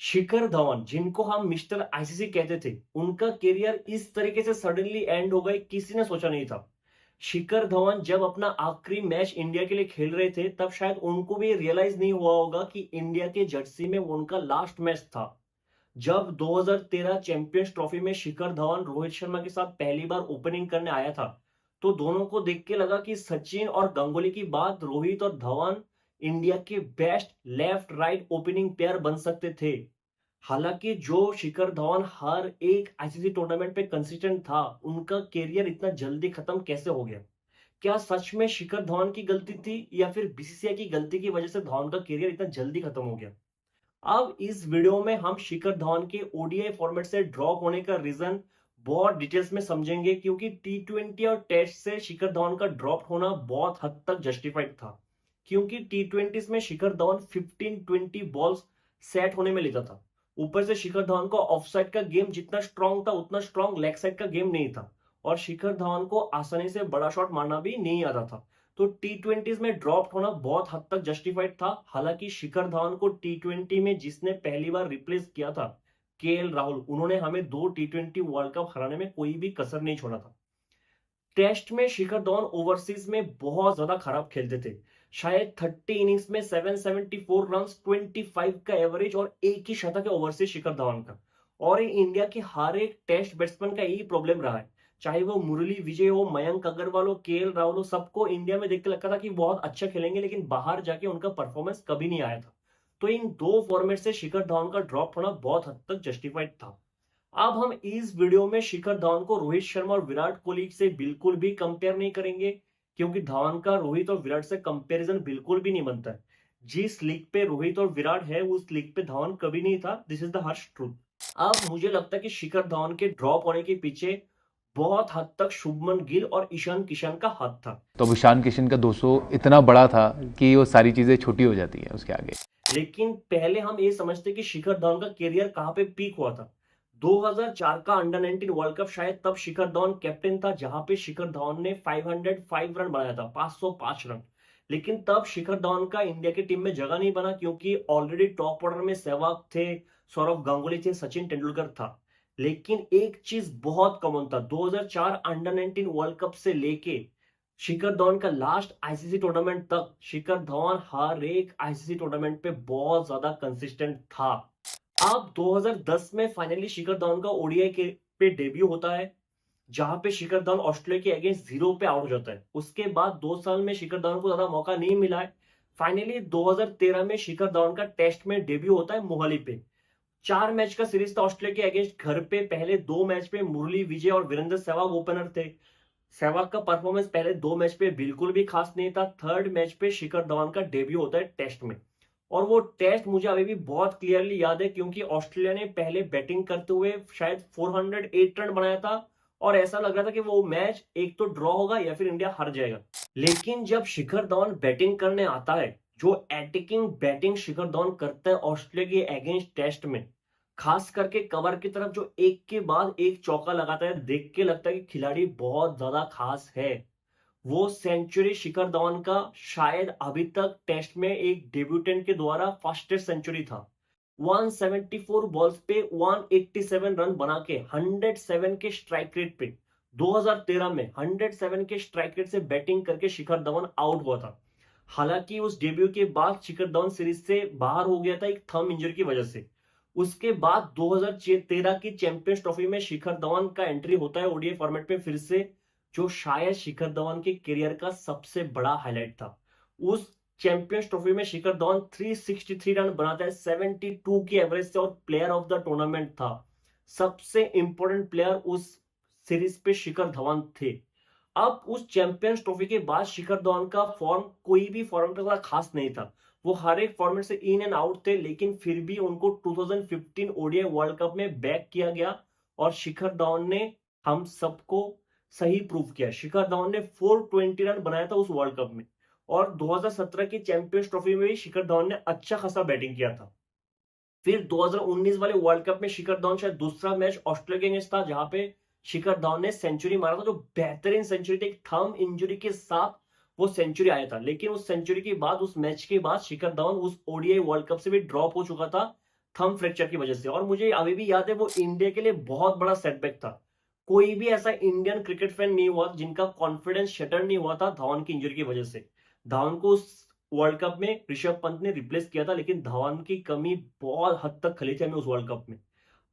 शिखर धवन जिनको हम mister ICC कहते थे, उनका करियर इस तरीके से सडनली एंड हो गए, किसी ने सोचा नहीं था। शिखर धवन जब अपना आखिरी मैच इंडिया के लिए खेल रहे थे, तब शायद उनको भी रियलाइज नहीं हुआ होगा कि इंडिया के जर्सी में उनका लास्ट मैच था। जब 2013 चैंपियंस ट्रॉफी में शिखर धवन रोहित शर्मा के साथ पहली बार ओपनिंग करने आया था, तो दोनों को देख के लगा कि सचिन और गंगुली की बात रोहित और धवन इंडिया के best left right opening pair बन सकते थे। हालांकि जो शिखर धवन हर एक आईसीसी टूर्नामेंट पे कंसिस्टेंट था, उनका करियर इतना जल्दी खत्म कैसे हो गया? क्या सच में शिखर धवन की गलती थी या फिर बीसीसीआई की गलती की वजह से धवन का करियर इतना जल्दी खत्म हो गया? अब इस वीडियो में हम शिखर धवन के ओडीआई फॉर्मेट से ड्रॉप होने का रीजन बहुत डिटेल्स में समझेंगे, क्योंकि टी20 और टेस्ट से शिखर धवन का ड्रॉप होना बहुत हद तक जस्टिफाइड था। क्योंकि टी20 में शिखर धवन 15-20 बॉल्स सेट होने में लेता था। ऊपर से शिखर धवन को ऑफसाइड का गेम जितना स्ट्रांग था, उतना स्ट्रांग लेग साइड का गेम नहीं था, और शिखर धवन को आसानी से बड़ा शॉट मारना भी नहीं आता था। तो टी20 में ड्रॉप होना बहुत हद तक जस्टिफाइड था। हालांकि शिखर धवन को टी20 में जिसने पहली बार रिप्लेस किया था, केएल राहुल, उन्होंने हमें 2 टी20 वर्ल्ड कप हराने में कोई भी कसर नहीं छोड़ा था। टेस्ट में शिखर धवन ओवरसीज में बहुत ज्यादा खराब खेलते थे। शायद 30 इनिंग्स में 774 रन, 25 का एवरेज और एक ही शतक है ओवरसीज शिखर धवन का। और ये इंडिया के हर एक टेस्ट बैट्समैन का यही प्रॉब्लम रहा है। चाहे वो मुरली विजय हो, मयंक अग्रवाल हो, केएल राहुल हो, सबको इंडिया में देख के लगता था कि बहुत अच्छा खेलेंगे, लेकिन बाहर जाके उनका परफॉर्मेंस कभी नहीं आया था। तो इन दो फॉर्मेट से शिखर धवन का ड्रॉप होना बहुत हद तक जस्टिफाइड था। अब हम इस वीडियो में शिखर धवन को रोहित शर्मा और विराट कोहली से बिल्कुल भी कंपेयर नहीं करेंगे, क्योंकि धवन का रोहित और विराट से कंपैरिजन बिल्कुल भी नहीं बनता है। जिस लीग पे रोहित और विराट है, उस लीग पे धवन कभी नहीं था। This is the Harsh truth. अब मुझे लगता है कि शिखर धवन के ड्रॉप होने के पीछे बहुत हद तक शुभमन गिल और ईशान किशन का हाथ था। तो अब ईशान किशन का 200 इतना बड़ा था कि वो सारी चीजें छोटी हो जाती हैं उसके आगे। लेकिन पहले हम ये समझते कि शिखर धवन का करियर कहां पे पीक हुआ था। 2004 का अंडर 19 वर्ल्ड कप, शायद तब शिखर धवन कैप्टन था, जहां पे शिखर धवन ने 505 रन बनाया था, 505 रन। लेकिन तब शिखर धवन का इंडिया की टीम में जगह नहीं बना, क्योंकि ऑलरेडी टॉप ऑर्डर में सहवाग थे, सौरव गांगुली थे, सचिन तेंदुलकर था। लेकिन एक चीज बहुत कॉमन था, 2004 अंडर 19 वर्ल्ड कप से लेके शिखर धवन का लास्ट आईसीसी टूर्नामेंट तक शिखर धवन हर एक आईसीसी टूर्नामेंट पे बहुत ज्यादा कंसिस्टेंट था। अब 2010 में फाइनली शिखर धवन का ओडीआई के पे डेब्यू होता है, जहां पे शिखर धवन ऑस्ट्रेलिया के अगेंस्ट 0 पे आउट हो जाता है। उसके बाद 2 साल में शिखर धवन को ज्यादा मौका नहीं मिला है। फाइनली 2013 में शिखर धवन का टेस्ट में डेब्यू होता है मोहाली पे। 4 मैच का सीरीज था ऑस्ट्रेलिया के अगेंस्ट घर पे। पहले 2 मैच पे मुरली विजय और वीरेंद्र सहवाग ओपनर थे। सहवाग का परफॉर्मेंस पहले 2 मैच पे बिल्कुल भी खास नहीं था। थर्ड मैच पे शिखर धवन का डेब्यू होता है टेस्ट में, और वो टेस्ट मुझे अभी भी बहुत क्लियरली याद है, क्योंकि ऑस्ट्रेलिया ने पहले बैटिंग करते हुए शायद 408 रन बनाया था, और ऐसा लग रहा था कि वो मैच एक तो ड्रॉ होगा या फिर इंडिया हार जाएगा। लेकिन जब शिखर धवन बैटिंग करने आता है, जो अटैकिंग बैटिंग शिखर धवन करता है ऑस्ट्रेलिया के अगेंस्ट टेस्ट में, खास करके कवर की तरफ जो एक के बाद एक चौका लगाता है, देख के लगता है कि खिलाड़ी बहुत ज्यादा खास है। वो सेंचुरी शिखर धवन का शायद अभी तक टेस्ट में एक डेब्यूटेंट के द्वारा फास्टेस्ट सेंचुरी था। 174 बॉल्स पे 187 रन बना के 107 के स्ट्राइक रेट पे 2013 में 107 के स्ट्राइक रेट से बैटिंग करके शिखर धवन आउट हुआ था। हालांकि उस डेब्यू के बाद शिखर धवन सीरीज से बाहर हो गया था एक थंब इंजरी की वजह से। उसके बाद 2013 की चैंपियंस ट्रॉफी में शिखर धवन का एंट्री होता है ओडीआई फॉर्मेट पे फिर से, जो शायद शिखर धवन के करियर का सबसे बड़ा हाईलाइट था। उस चैंपियंस ट्रॉफी में शिखर धवन 363 रन बनाता है 72 की एवरेज से, और प्लेयर ऑफ द टूर्नामेंट था। सबसे इंपॉर्टेंट प्लेयर उस सीरीज पे शिखर धवन थे। अब उस चैंपियंस ट्रॉफी के बाद शिखर धवन का फॉर्म कोई भी फॉर्मेट का खास नहीं था। वो हर एक फॉर्मेट से इन एंड आउट थे, लेकिन फिर भी उनको 2015 ओडीआई वर्ल्ड कप में बैक किया गया, और शिखर धवन ने हम सबको सही प्रूव किया। शिखर धवन ने 420 रन बनाया था उस वर्ल्ड कप में, और 2017 की चैंपियंस ट्रॉफी में भी शिखर धवन ने अच्छा खासा बैटिंग किया था। फिर 2019 वाले वर्ल्ड कप में शिखर धवन शायद दूसरा मैच ऑस्ट्रेलिया के अगेंस्ट था, जहां पे शिखर धवन ने सेंचुरी मारा था, जो बेहतरीन सेंचुरी थी। एक थंब इंजरी के साथ वो सेंचुरी आया था, लेकिन उस सेंचुरी के बाद, उस मैच के बाद शिखर धवन उस ओडीआई वर्ल्ड कप से भी ड्रॉप हो चुका था, थंब फ्रैक्चर की वजह से। और मुझे अभी भी याद है वो इंडिया के लिए बहुत बड़ा सेटबैक था। कोई भी ऐसा इंडियन क्रिकेट फैन नहीं हुआ जिनका कॉन्फिडेंस शटर नहीं हुआ था धवन की इंजरी की वजह से। धवन को उस वर्ल्ड कप में ऋषभ पंत ने रिप्लेस किया था, लेकिन धवन की कमी बहुत हद तक खली थी हमें उस वर्ल्ड कप में।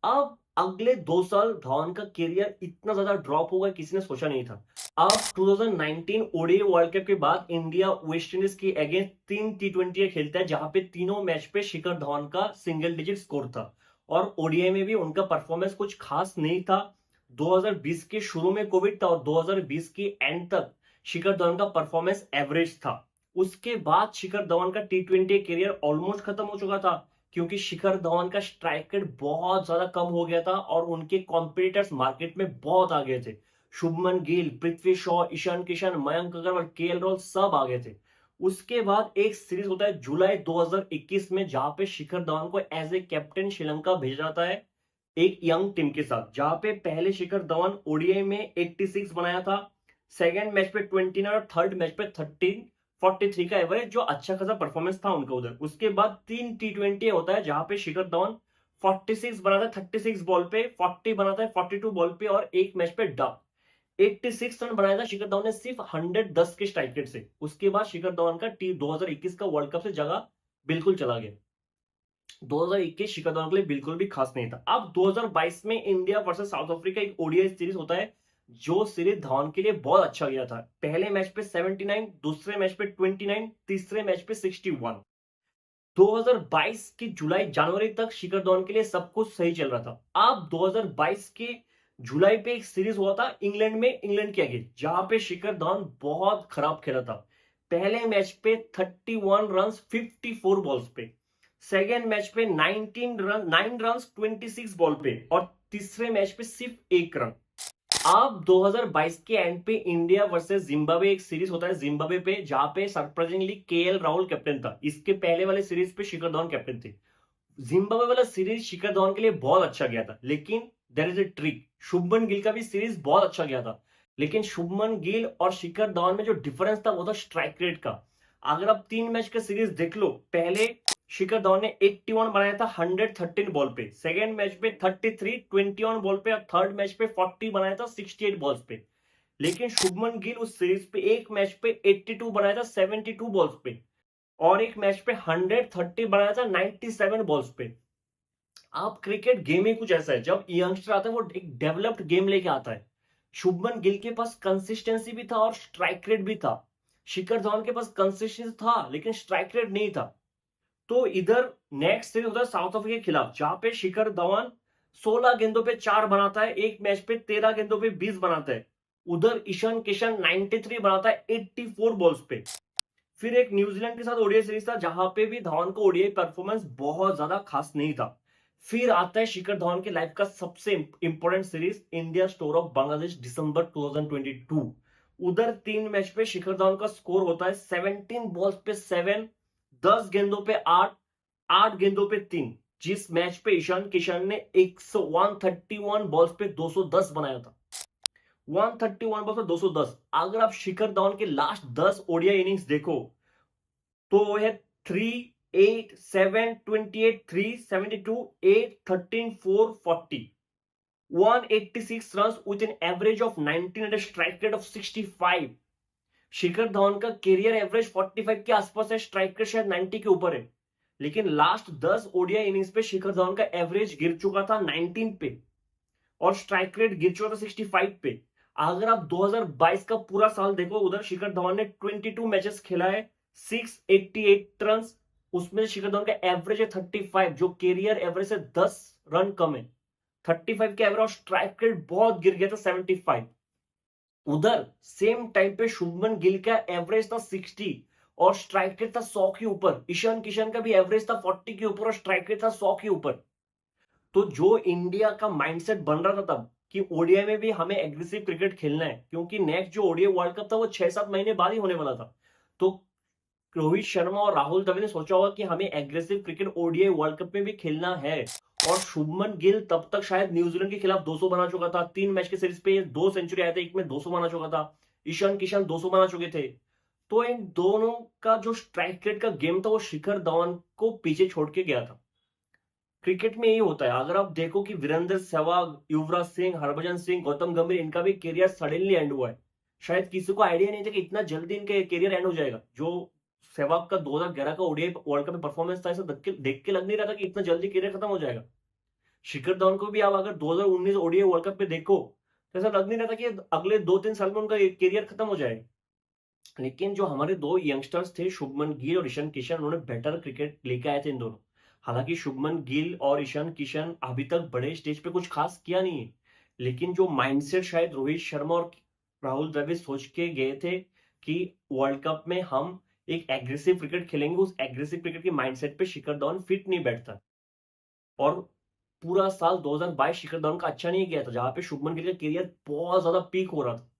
अब अगले 2 साल धवन का करियर इतना ज्यादा ड्रॉप होगा किसी ने सोचा नहीं था। अब 2019 ओडीआई वर्ल्ड कप के बाद इंडिया वेस्ट इंडीज के अगेंस्ट 3 T20 खेलता है, जहां पे तीनों मैच पे शिखर धवन का सिंगल डिजिट स्कोर था। और ओडीआई में भी उनका परफॉर्मेंस कुछ खास नहीं था। 2020 के शुरू में कोविड था और 2020 के एंड तक शिखर धवन का परफॉर्मेंस एवरेज था। उसके बाद शिखर धवन का T20 करियर ऑलमोस्ट खत्म हो चुका था, क्योंकि शिखर धवन का स्ट्राइक रेट बहुत ज्यादा कम हो गया था और उनके कॉम्पिटिटर्स मार्केट में बहुत आ गए थे। शुभमन गिल, पृथ्वी शॉ, ईशान किशन, मयंक अग्रवाल, केएल राहुल सब आ गए थे। उसके बाद एक सीरीज होता है जुलाई 2021 में, जहां पे शिखर धवन को एज ए कैप्टन श्रीलंका भेजा जाता है एक यंग टीम के साथ। जहां पे पहले शिखर धवन ओडीआई में 86 बनाया था, सेकंड मैच पे 29 और थर्ड मैच पे 43 का एवरेज, जो अच्छा खासा परफॉर्मेंस था उनका उधर। उसके बाद 3 T20 होता है जहां पे शिखर धवन 46 बनाता है 36 बॉल पे, 40 बनाता है 42 बॉल पे और एक मैच पे डक। 86 रन बनाया था शिखर धवन ने सिर्फ 110 के स्ट्राइक रेट से। उसके बाद शिखर धवन का 2021 का वर्ल्ड कप से जगह बिल्कुल चला गया। 2021 शिखर धवन के लिए बिल्कुल भी खास नहीं था। अब 2022 में इंडिया वर्सेस साउथ अफ्रीका एक ओडीआई सीरीज होता है, जो सीरीज धवन के लिए बहुत अच्छा गया था। पहले मैच पे 79, दूसरे मैच पे 29, तीसरे मैच पे 61। 2022 के जुलाई जनवरी तक शिखर धवन के लिए सब कुछ सही चल रहा था। अब 2022 के जुलाई पे एक सीरीज हुआ था इंग्लैंड में, इंग्लैंड के अगेंस्ट, जहां पे शिखर धवन बहुत खराब खेला था। पहले मैच पे 31 रन 54 बॉल्स पे, सेकेंड मैच पे 9 रन 26 बॉल पे और तीसरे मैच पे सिर्फ 1 रन। अब 2022 के एंड पे इंडिया वर्सेस जिम्बाब्वे एक सीरीज होता है जिम्बाब्वे पे, जहां पे सरप्राइजिंगली केएल राहुल कैप्टन था। इसके पहले वाले सीरीज पे शिखर धवन कैप्टन थे। जिम्बाब्वे वाला सीरीज शिखर धवन के लिए बहुत अच्छा गया था, लेकिन there is a trick. Shubman Gill का भी सीरीज बहुत अच्छा गया था, लेकिन शुभमन गिल और शिखर धवन में जो डिफरेंस था वो था स्ट्राइक रेट का। अगर आप 3 मैच का सीरीज देख लो, पहले शिखर धवन ने 81 बनाया था 113 बॉल पे, सेकेंड मैच पे 33 21 बॉल पे और थर्ड मैच पे 40 बनाया था 68 बॉल्स पे। लेकिन शुभमन गिल उस सीरीज पे एक मैच पे 82 बनाया था 72 बॉल्स पे और एक मैच पे 130 बनाया था 97 बॉल्स पे। आप क्रिकेट गेम ही कुछ ऐसा है, जब यंगस्टर आता है वो एक डेवलप्ड गेम लेके आता है। शुभमन गिल के पास कंसिस्टेंसी भी था और स्ट्राइक रेट भी था। शिखर धवन के पास कंसिस्टेंसी था लेकिन स्ट्राइक रेट नहीं था। तो इधर नेक्स्ट सीरीज होता है साउथ अफ्रीका के खिलाफ, जहां पे शिखर धवन 16 गेंदों पे 4 बनाता है, एक मैच पे 13 गेंदों पे 20 बनाता है। उधर ईशान किशन 93 बनाता है 84 बॉल्स पे। फिर एक न्यूजीलैंड के साथ ओडीआई सीरीज था, जहां पे भी धवन को ओडीआई परफॉर्मेंस बहुत ज्यादा खास नहीं था। फिर आता है शिखर धवन के लाइफ का सबसे important series India store of Bangladesh, दिसंबर 2022। उधर 3 मैच पे शिखर धवन का स्कोर होता है 17 बॉल्स पे 7, 10 गेंदों पे 8, 8 गेंदों पे 3। जिस मैच पे ईशान किशन ने 131 बॉल्स पे 210 बनाया था, 131 बॉल्स पे 210। अगर आप शिखर धवन के लास्ट 10 ओडीआई इनिंग्स देखो तो वो है 3, 8, 7, 28, 3, 72, 8, 13, 4, 40, 186 runs with an average of 19 and a strike rate of 65। Shikhar Dhawan का कैरियर एवरेज 45 के आसपास है, स्ट्राइक रेट शायद 90 के ऊपर है। लेकिन लास्ट 10 ओडीआई इनिंग्स पे शिखर धवन का एवरेज गिर चुका था 19 पे और स्ट्राइक रेट गिर चुका था 65 पे। अगर आप 2022 का पूरा साल देखो, उधर शिखर धवन ने 22 मैचेस खेला है, 688 रन, उसमें शिखर धवन का एवरेज है 35, जो कैरियर एवरेज से 10 रन कम है। 35 के एवरेज और स्ट्राइक रेट बहुत गिर गया था 75। उधर सेम टाइम पे शुभमन गिल का एवरेज था 60 और स्ट्राइक रेट था 100 के ऊपर। ईशान किशन का भी एवरेज था 40 के ऊपर और स्ट्राइक रेट था 100 के ऊपर। तो जो इंडिया का माइंडसेट बन रहा था तब कि ओडीआई में भी हमें एग्रेसिव क्रिकेट खेलना है, क्योंकि नेक्स्ट जो ओडीआई वर्ल्ड कप था वो 6-7 महीने बाद ही होने वाला था। तो रोहित शर्मा और राहुल द्रविड़ ने सोचा होगा कि हमें aggressive cricket ODI world cup में भी खेलना है। और शुभमन गिल तब तक शायद न्यूजीलैंड के खिलाफ 200 बना चुका था, 3 मैच के सीरीज पे 2 सेंचुरी आए थे, एक में 200 बना चुका था। ईशान किशन 200 बना चुके थे। तो इन दोनों का जो स्ट्राइक रेट का गेम था वो शिखर धवन को पीछे छोड़ के गया था। क्रिकेट में यही होता है। अगर आप देखो कि वीरेंद्र सहवाग, युवराज सिंह, हरभजन सिंह, गौतम गंभीर, इनका भी करियर सडनली एंड हुआ है। शायद किसी को आइडिया नहीं था कि इतना जल्दी इनका करियर एंड हो जाएगा। जो सहवाग का 2011 का ओडीआई वर्ल्ड कप में परफॉर्मेंस था, ऐसा देख के लग नहीं रहा था कि इतना जल्दी करियर खत्म हो जाएगा। शिखर धवन को भी आप अगर 2019 ओडीआई वर्ल्ड कप पे देखो, तो ऐसा लग नहीं रहा था कि अगले 2-3 साल में उनका करियर खत्म हो जाएगा। लेकिन जो हमारे 2 यंगस्टर्स थे, शुभमन गिल और ईशान किशन, उन्होंने बेटर क्रिकेट लेके आए थे इन दोनों। हालांकि शुभमन गिल और ईशान किशन अभी तक बड़े स्टेज पे कुछ खास किया नहीं है, लेकिन जो माइंडसेट शायद रोहित शर्मा और राहुल द्रविड़ सोच के गए थे कि वर्ल्ड कप में हम एक एग्रेसिव क्रिकेट खेलेंगे, उस एग्रेसिव क्रिकेट के माइंडसेट पे शिखर धवन फिट नहीं बैठता। और पूरा साल 2022 शिखर धवन का अच्छा नहीं गया था, जहां पे शुभमन गिल का करियर बहुत ज्यादा पीक हो रहा था।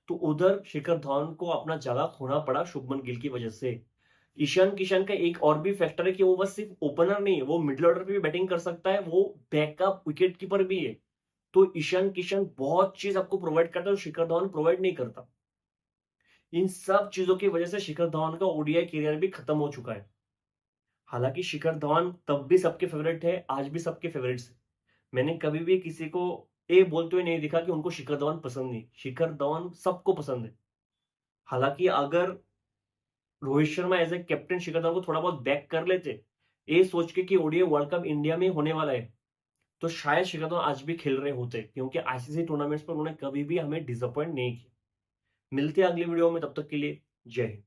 तो उधर शिखर धवन को अपना जगह खोना पड़ा शुभमन गिल की वजह से। ईशान किशन का एक और भी फैक्टर है कि वो बस सिर्फ ओपनर नहीं है, वो मिडिल ऑर्डर पे भी बैटिंग कर सकता है, वो बैकअप विकेट कीपर भी है। तो ईशान किशन बहुत चीज आपको प्रोवाइड करता है जो शिखर धवन प्रोवाइड नहीं करता। इन सब चीजों की वजह से शिखर धवन का ओडीआई करियर भी खत्म हो चुका है। हालांकि शिखर धवन तब भी सबके फेवरेट है, आज भी सबके फेवरेट्स है। मैंने कभी भी किसी को ये बोलते हुए नहीं देखा कि उनको शिखर धवन पसंद नहीं। शिखर धवन सबको पसंद है। हालांकि अगर Rohit Sharma as a captain Shikhar Dhawan को थोड़ा बहुत बैक कर लेते, ये सोच के कि ओडीआई वर्ल्ड कप इंडिया में होने वाला है, तो शायद शिखर धवन आज भी खेल रहे होते, क्योंकि आईसीसी टूर्नामेंट्स पर उन्होंने कभी भी हमें डिसअपॉइंट नहीं किया। मिलते हैं अगली वीडियो में, तब तक के लिए जय हिंद।